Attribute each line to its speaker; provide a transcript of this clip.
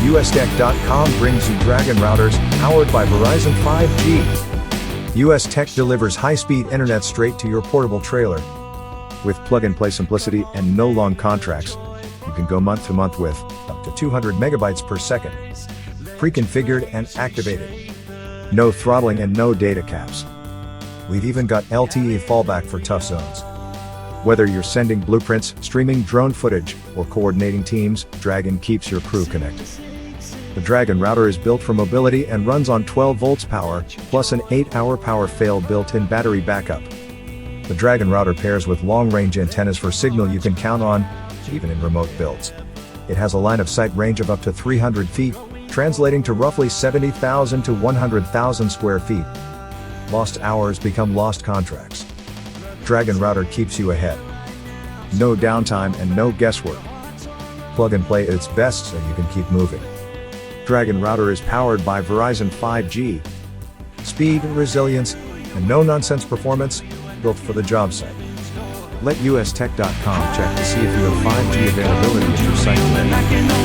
Speaker 1: USTech.com brings you Dragon routers powered by Verizon 5G. US Tech delivers high-speed internet straight to your portable trailer. With plug-and-play simplicity and no long contracts, you can go month to month with up to 200 megabytes per second. Pre-configured and activated. No throttling and no data caps. We've even got LTE fallback for tough zones. Whether you're sending blueprints, streaming drone footage, or coordinating teams, Dragon keeps your crew connected. The Dragon router is built for mobility and runs on 12 volts power, plus an 8-hour power fail built-in battery backup. The Dragon router pairs with long-range antennas for signal you can count on, even in remote builds. It has a line-of-sight range of up to 300 feet, translating to roughly 70,000 to 100,000 square feet. Lost hours become lost contracts. Dragon router keeps you ahead. No downtime and no guesswork. Plug and play at its best so you can keep moving. Dragon router is powered by Verizon 5G. Speed, resilience, and no-nonsense performance, built for the job site. Let USTech.com check to see if you have 5G availability at your site today.